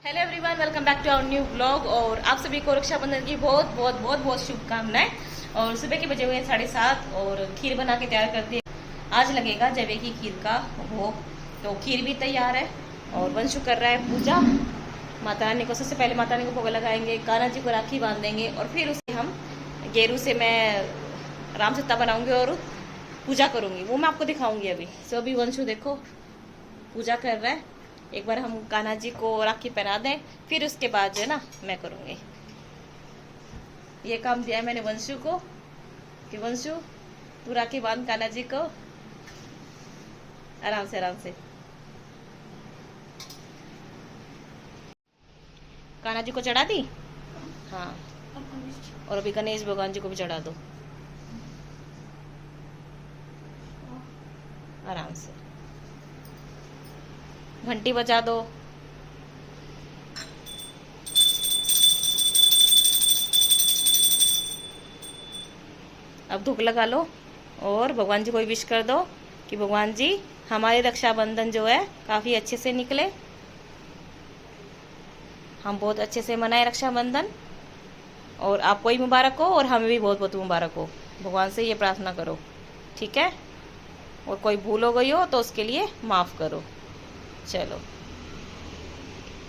Hello everyone, welcome back to our new blog. और आप सभी को रक्षाबंधन की बहुत बहुत बहुत बहुत शुभकामनाएं। और सुबह के बजे हुए हैं 7:30 और खीर बना के तैयार करते हैं। आज लगेगा जवे की खीर का भोग, तो खीर भी तैयार है और वंशु कर रहा है पूजा माता रानी को। सबसे पहले माता रानी को भोग लगाएंगे, कान्हा जी को राखी बांध देंगे और फिर उसे हम गेरू से मैं राम सीता बनाऊंगी और पूजा करूंगी, वो मैं आपको दिखाऊंगी। अभी सो अभी वंशु देखो पूजा कर रहा है। एक बार हम कान्हा जी को राखी पहना दें, फिर उसके बाद जो है ना मैं करूंगी। ये काम दिया है मैंने वंशु को कि वंशु तू राखी बांध कान्हा जी को, आराम से आराम से। कान्हा जी को चढ़ा दी, हाँ। और अभी गणेश भगवान जी को भी चढ़ा दो, आराम से। घंटी बजा दो। अब धूप लगा लो और भगवान जी को विश कर दो कि भगवान जी हमारे रक्षाबंधन जो है काफी अच्छे से निकले, हम बहुत अच्छे से मनाए रक्षाबंधन, और आपको ही मुबारक हो और हमें भी बहुत बहुत मुबारक हो। भगवान से ये प्रार्थना करो, ठीक है। और कोई भूल हो गई हो तो उसके लिए माफ करो। चलो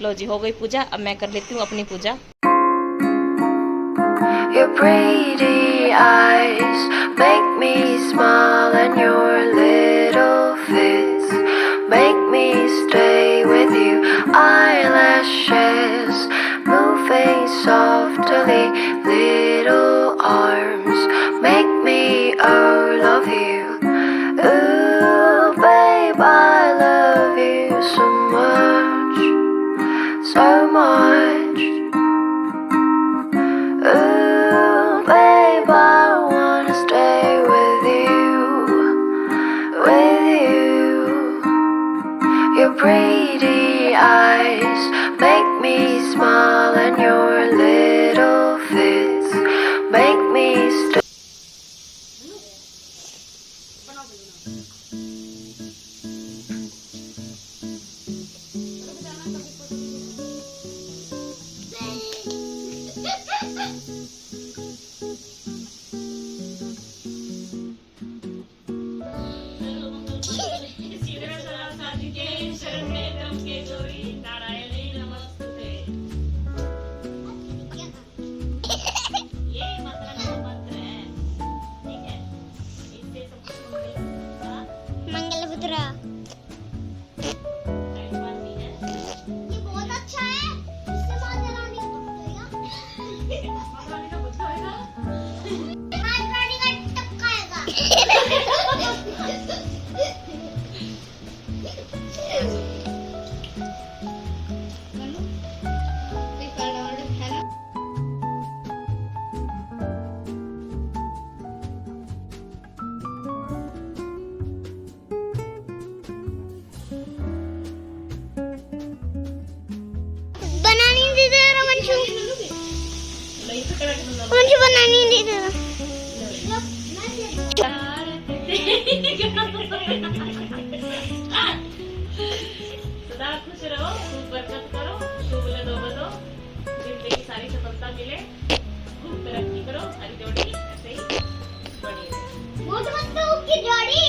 लो जी, हो गई पूजा। अब मैं कर लेती हूँ अपनी पूजा। Your pretty eyes make me smile, and your little fits make me stay with you. Eyelashes moving softly, little arms make me love you. Ooh, babe, I love you so much, so much. Ooh, babe, I wanna stay with you, with you. Your pretty eyes make me smile, and your little fits make me stay. बनानी दे दे रहा वंशु, वंशु बनानी दे दे रहा। सदा खुश रहो, खूब बरकत करो, शुभ दो बदो, जिंदगी सारी सफलता मिले, खूब तरक्की करो, हरी जोड़ी ऐसे ही बनी रहे। मोट मत तो की जोड़ी।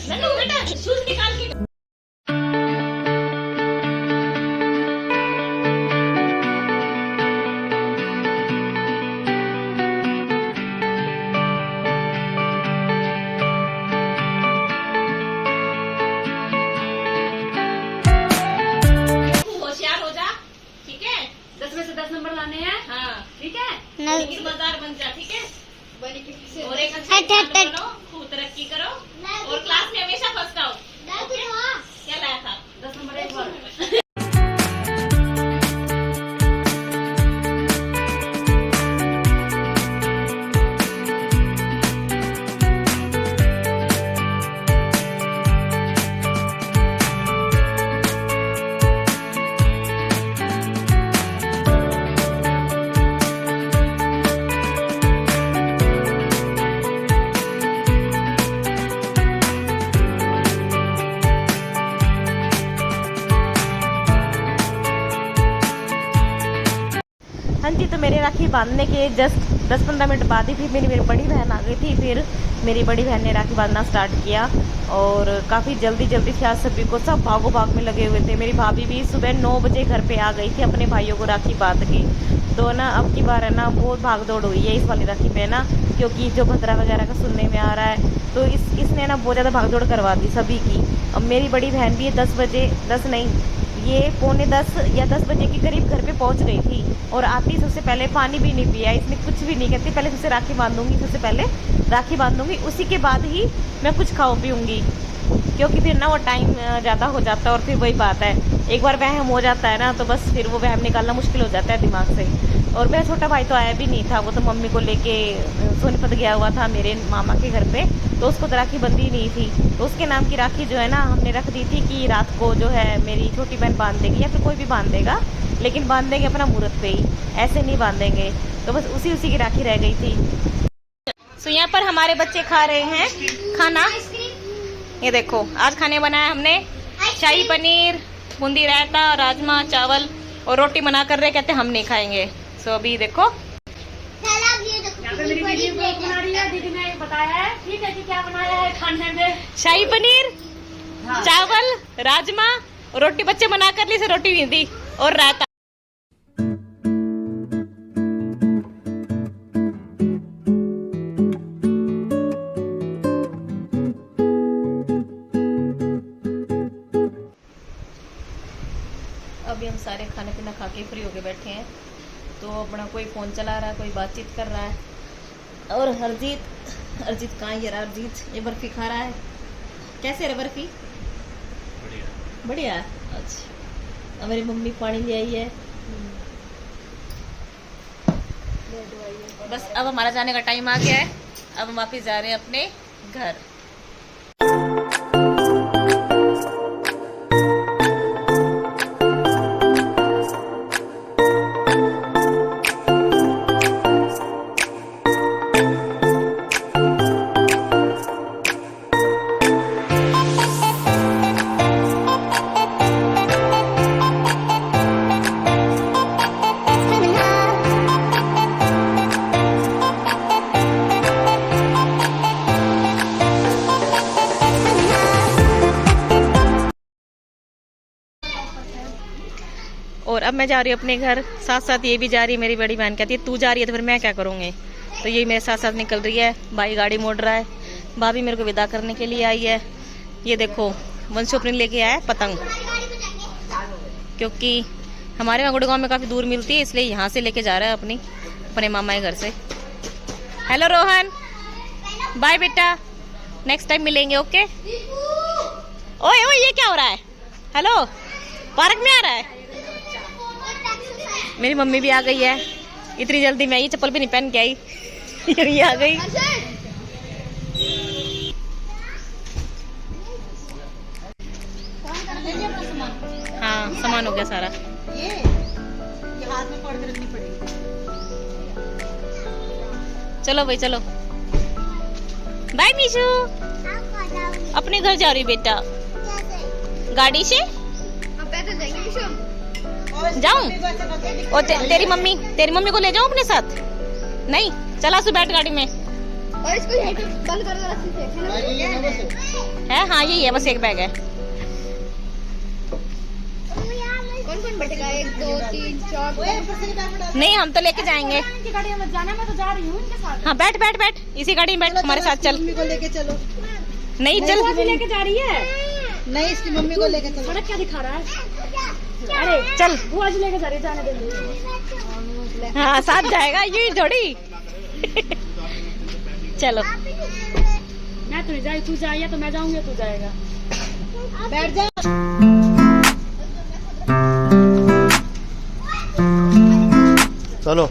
नन्नू बेटा शूज निकाल के। होशियार हो जा, ठीक है। राखी बांधने के जस्ट 10-15 मिनट बाद ही फिर मेरी बड़ी बहन आ गई थी। फिर मेरी बड़ी बहन ने राखी बांधना स्टार्ट किया और काफ़ी जल्दी थी आज सभी को, सब भागो भाग में लगे हुए थे। मेरी भाभी भी सुबह 9 बजे घर पे आ गई थी अपने भाइयों को राखी बांध के। तो ना अब की बार है ना बहुत भाग दौड़ हुई है इस वाली राखी पे ना, क्योंकि जो भद्रा वगैरह का सुनने में आ रहा है तो इसने ना बहुत ज़्यादा भाग दौड़ करवा दी सभी की। अब मेरी बड़ी बहन भी 10 बजे 10 नहीं, ये 9:45 या 10 बजे के करीब घर पे पहुंच गई थी और आती सबसे पहले पानी भी नहीं पिया, इसने कुछ भी नहीं कहती, पहले सबसे राखी बांधूंगी, सबसे पहले राखी बांधूंगी, उसी के बाद ही मैं कुछ खाओ पीऊँगी, क्योंकि फिर ना वो टाइम ज़्यादा हो जाता है। और फिर वही बात है, एक बार वहम हो जाता है ना तो बस फिर वो वहम निकालना मुश्किल हो जाता है दिमाग से। और मेरा छोटा भाई तो आया भी नहीं था, वो तो मम्मी को लेके सोनीपत गया हुआ था मेरे मामा के घर पे, तो उसको तो राखी बंधी नहीं थी। तो उसके नाम की राखी जो है ना हमने रख दी थी कि रात को जो है मेरी छोटी बहन बांध देगी या फिर कोई भी बांध देगा, लेकिन बांध देंगे अपना मुहूर्त पे ही, ऐसे नहीं बांधेंगे। तो बस उसी की राखी रह गई थी। तो यहाँ पर हमारे बच्चे खा रहे हैं खाना। ये देखो आज खाने बनाया हमने शाही पनीर, बूंदी रायता, राजमा चावल और रोटी बना कर रहे, कहते हम नहीं खाएंगे। सो अभी देखो दीदी ने बताया है, ठीक है कि क्या बनाया है खाने में, शाही पनीर, चावल, राजमा और रोटी बच्चे बना कर ली से रोटी भी दी और रायता। अभी हम सारे खाने पीना खा के फ्री होके बैठे हैं, तो अपना कोई फ़ोन चला रहा है, कोई बातचीत कर रहा है। और हरजीत कहाँ है यार? हरजीत ये बर्फ़ी खा रहा है। कैसे रे बर्फ़ी? बढ़िया। अच्छा अब मेरी मम्मी पानी ले आई है। बस अब हमारा जाने का टाइम आ गया है, अब हम वापस जा रहे हैं अपने घर। और अब मैं जा रही हूँ अपने घर, साथ साथ ये भी जा रही है। मेरी बड़ी बहन कहती है तू जा रही है तो फिर मैं क्या करूँगी, तो ये मेरे साथ साथ निकल रही है। भाई गाड़ी मोड़ रहा है, भाभी मेरे को विदा करने के लिए आई है। ये देखो वंशु अपने लेके आया है पतंग, क्योंकि हमारे वहाँ गुड़गांव में काफ़ी दूर मिलती है, इसलिए यहाँ से लेके जा रहा है अपने मामा के घर से। हेलो रोहन, बाय बेटा, नेक्स्ट टाइम मिलेंगे, ओके। ओए ओए ये क्या हो रहा है? हेलो, पार्क में आ रहा है? मेरी मम्मी भी आ गई है, इतनी जल्दी मैं ये चप्पल भी नहीं पहन के आई ये आ गई। हाँ सामान हो गया सारा, ये हाथ में पड़ के रखनी पड़ेगी। चलो भाई चलो, बाय मीशू। अपने घर जा रही बेटा, गाड़ी से जाऊं? और तेरी मम्मी को ले जाऊं अपने साथ? नहीं, चला सु बैठ गाड़ी में। और इसको बंद कर दो रस्सी से। है हाँ यही है, बस एक बैग है। कौन कौन बैठेगा? 1 2 3 4 नहीं हम तो लेके जाएंगे। इनकी गाड़ी में जाना, मैं तो जा रही हूँ इनके साथ। हाँ बैठ बैठ बैठ, इसी गाड़ी में बैठ, हमारे साथ चल। मम्मी को लेके चलो। नहीं चल, लेके जा रही है। नहीं इसकी मम्मी को लेके चलो। सड़क क्या दिखा रहा है? अरे चल बुआ जी लेके जा रही है, जाने दे। हाँ साथ जाएगा, ये थोड़ी चलो। मैं तो नहीं जाई, तू जाइए तो मैं जाऊंगी, तू जाएगा। बैठ जा। चलो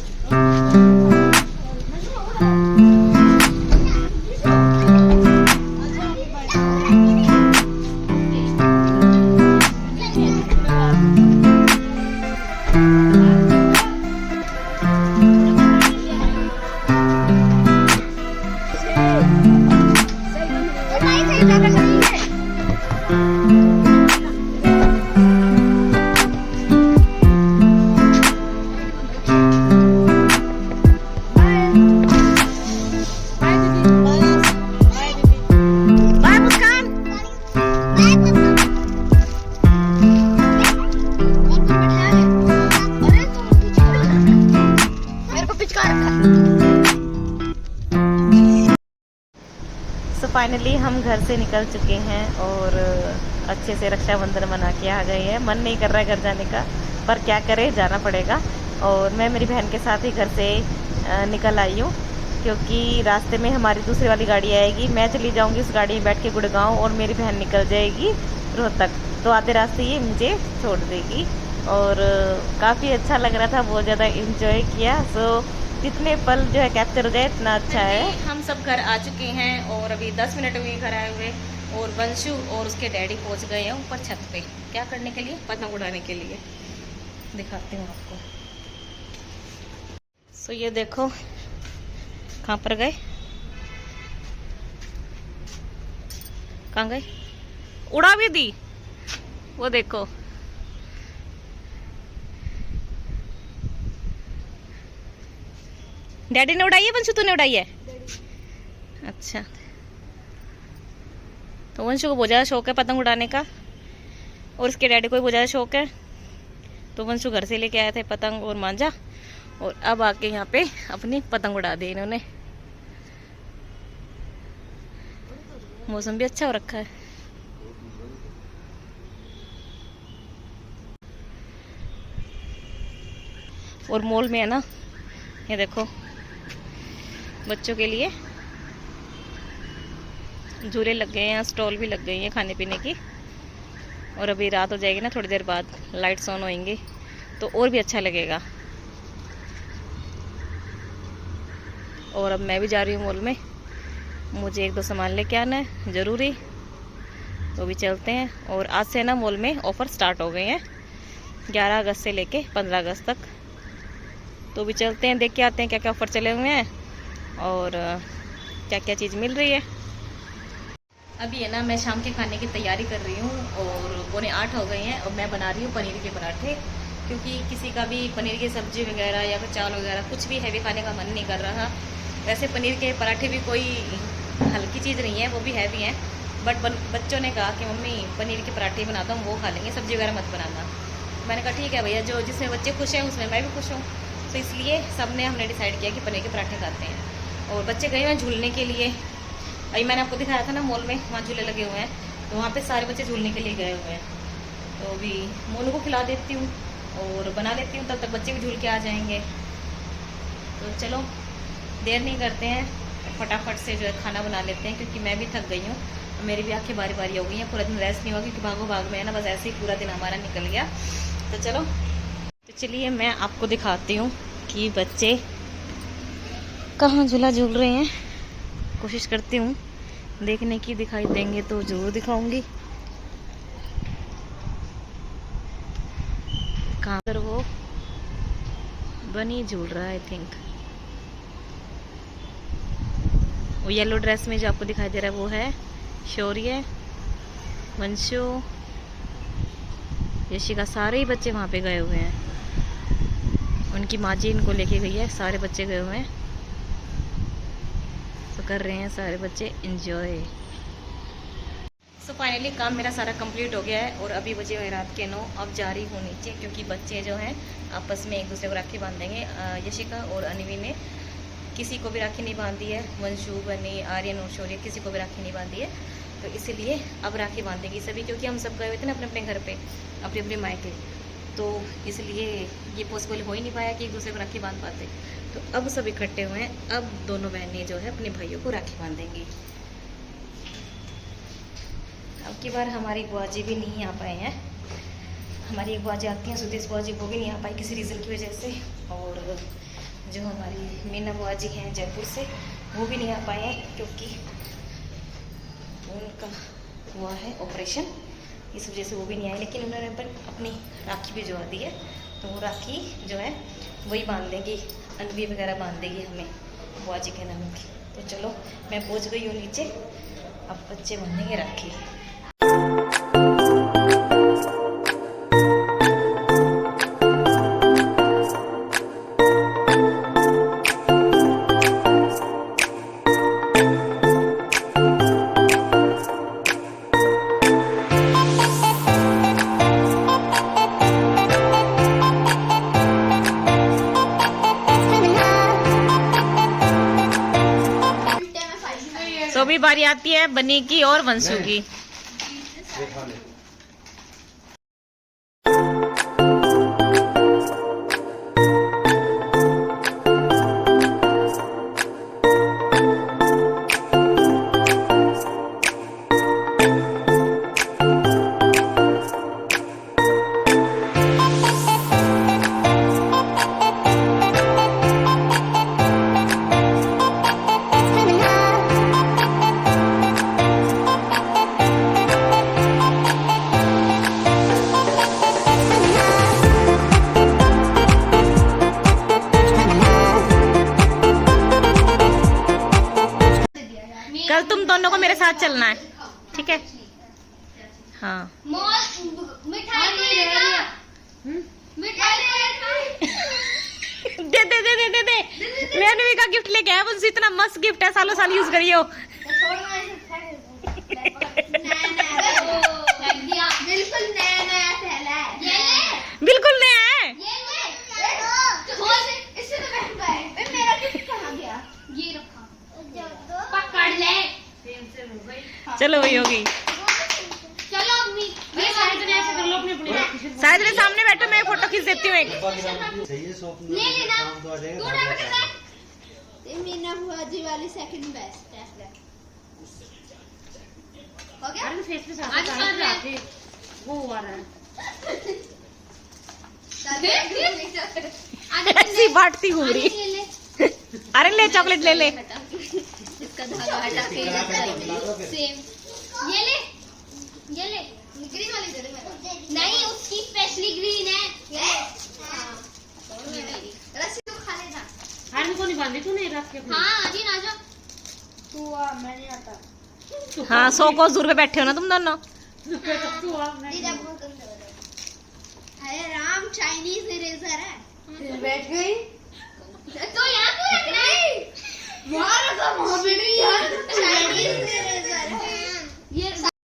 फाइनली हम घर से निकल चुके हैं और अच्छे से रक्षाबंधन मना के आ गए हैं। मन नहीं कर रहा है घर जाने का, पर क्या करें, जाना पड़ेगा। और मैं मेरी बहन के साथ ही घर से निकल आई हूँ, क्योंकि रास्ते में हमारी दूसरी वाली गाड़ी आएगी। मैं चली जाऊँगी उस गाड़ी में बैठ के गुड़गांव और मेरी बहन निकल जाएगी रोहतक। तो आधे रास्ते ये मुझे छोड़ देगी और काफ़ी अच्छा लग रहा था, बहुत ज़्यादा इंजॉय किया। सो जितने पल जो है कैप्चर हो जाए इतना अच्छा है। हम सब घर आ चुके हैं और अभी 10 मिनट हुए घर आए हुए और वंशु और उसके डैडी पहुंच गए हैं ऊपर छत पे। क्या करने के लिए? पतंग उड़ाने के लिए। दिखाती हूँ आपको। सो ये देखो कहाँ पर गए, कहाँ गए? उड़ा भी दी, वो देखो। डैडी ने उड़ाई है, वंशु तूने उड़ाई है? अच्छा, तो वंशु को बहुत ज़्यादा शौक है पतंग उड़ाने का और उसके डैडी को भी बहुत ज़्यादा शौक है। तो वंशु घर से लेके आए थे पतंग और मांझा और अब आके यहाँ पे अपनी पतंग उड़ा दी इन्होंने। मौसम भी अच्छा हो रखा है। और मॉल में है ना, ये देखो बच्चों के लिए झूले लग गए हैं, स्टॉल भी लग गई हैं खाने पीने की। और अभी रात हो जाएगी ना, थोड़ी देर बाद लाइट्स ऑन होंगी तो और भी अच्छा लगेगा। और अब मैं भी जा रही हूँ मॉल में, मुझे 1-2 सामान लेके आना है ज़रूरी, तो भी चलते हैं। और आज से ना मॉल में ऑफ़र स्टार्ट हो गए हैं 11 अगस्त से लेके 15 अगस्त तक। तो भी चलते हैं, देख के आते हैं क्या क्या ऑफ़र चले हुए हैं और क्या क्या चीज़ मिल रही है। अभी है ना मैं शाम के खाने की तैयारी कर रही हूँ और 7:45 हो गए हैं और मैं बना रही हूँ पनीर के पराठे, क्योंकि किसी का भी पनीर की सब्ज़ी वगैरह या फिर चावल वगैरह कुछ भी हैवी खाने का मन नहीं कर रहा। वैसे पनीर के पराठे भी कोई हल्की चीज़ नहीं है, वो भी हैवी हैं, बट बच्चों ने कहा कि मम्मी पनीर के पराठे बना दो, हम वो खा लेंगे, सब्ज़ी वगैरह मत बनाना। मैंने कहा ठीक है भैया, जो जिसमें बच्चे खुश हैं उसमें मैं भी खुश हूँ। तो इसलिए हमने डिसाइड किया कि पनीर के पराठे खाते हैं। और बच्चे गए हैं झूलने के लिए। अभी मैंने आपको दिखाया था ना मॉल में, वहाँ झूले लगे हुए हैं, तो वहाँ पे सारे बच्चे झूलने के लिए गए हुए हैं। तो अभी मोनू को खिला देती हूँ और बना लेती हूँ, तब तक बच्चे भी झूल के आ जाएंगे। तो चलो देर नहीं करते हैं, फटाफट से जो है खाना बना लेते हैं, क्योंकि मैं भी थक गई हूँ, मेरी भी आंखें बारी बारी हो गई हैं। पूरा दिन रेस्ट नहीं हुआ क्योंकि भागो भाग में है ना, बस ऐसे ही पूरा दिन हमारा निकल गया। तो चलो, तो चलिए मैं आपको दिखाती हूँ कि बच्चे कहाँ झूला झूल रहे हैं। कोशिश करती हूँ देखने की, दिखाई देंगे तो जरूर दिखाऊंगी। कहाँ पर वो बनी झूल रहा है, आई थिंक वो येलो ड्रेस में जो आपको दिखाई दे रहा है वो है शौर्य, वंशु, यशिका, सारे ही बच्चे वहाँ पे गए हुए हैं। उनकी माँ जी इनको लेके गई है, सारे बच्चे गए हुए हैं, तो कर रहे हैं सारे बच्चे एंजॉय। सो फाइनली काम मेरा सारा कंप्लीट हो गया है और अभी बजे हुए रात के 9। अब जा रही हूँ नीचे, क्योंकि बच्चे जो हैं आपस में एक दूसरे को राखी बांधेंगे। यशिका और अनवी ने किसी को भी राखी नहीं बांधी है, वंशु, बनी, आर्यन और शौर्य किसी को भी राखी नहीं बांधी है, तो इसीलिए अब राखी बांधेगी सभी, क्योंकि हम सब गए हुए थे ना अपने अपने घर पे, अपने अपने मायके, तो इसलिए ये पॉसिबल हो ही नहीं पाया कि एक दूसरे को राखी बांध पाते। तो अब सब इकट्ठे हुए हैं, अब दोनों बहनें जो है अपने भाइयों को राखी बांधेंगी। अब की बार हमारी बुआ जी भी नहीं आ पाए हैं, हमारी एक बुआ जी आती हैं सुदेश बुआ जी, वो भी नहीं आ पाई किसी रीज़न की वजह से। और जो हमारी मीना बुआ जी हैं जयपुर से, वो भी नहीं आ पाए हैं क्योंकि उनका हुआ है ऑपरेशन, इस वजह से वो भी नहीं आए। लेकिन उन्होंने अपनी राखी भिजवा दी है, तो वो राखी जो है वही बांध देंगी, अनवी वगैरह बांध देगी हमें बुआ जी के नाम की। तो चलो मैं पहुंच गई हूँ नीचे, अब बच्चे बांधेंगे राखी। बारी आती है बनी की और वंशु की। कल तुम दोनों को मेरे साथ चलना है, ठीक है? हाँ। दे दे दे दे दे दे। रेनवी का गिफ्ट लेके आया, मुझसे इतना मस्त गिफ्ट है, सालों साल यूज करियो। बिल्कुल नया है। चलो वही होगी। शायद मेरे सामने बैठो, मैं फोटो खींच देती हूँ एक। मीना बुआ जी वाली सेकंड बेस्ट है। हो गया? वो हुआ रहा है। ऐसी बांटती घूम रही। अरे ले चॉकलेट ले ले। इसका धागा हटा के सेम ये ले ग्रीन वाली दे दे मेरे। नहीं उसकी स्पेशली ग्रीन है। रस्सी तो खा लेना। हार को नहीं बांधी तूने रख के। हाँ जी ना जा तू आ, मैं नहीं आता। हाँ 100 कोस दूर पे बैठे हो ना तुम दोनों। दीदा बहुत गंदा है। अरे राम चाइनीज इरेजर है। बैठ गई तो यहाँ क्यों रख रही है? यार तो वहाँ पे नहीं यार, चाइनीज इरेजर है।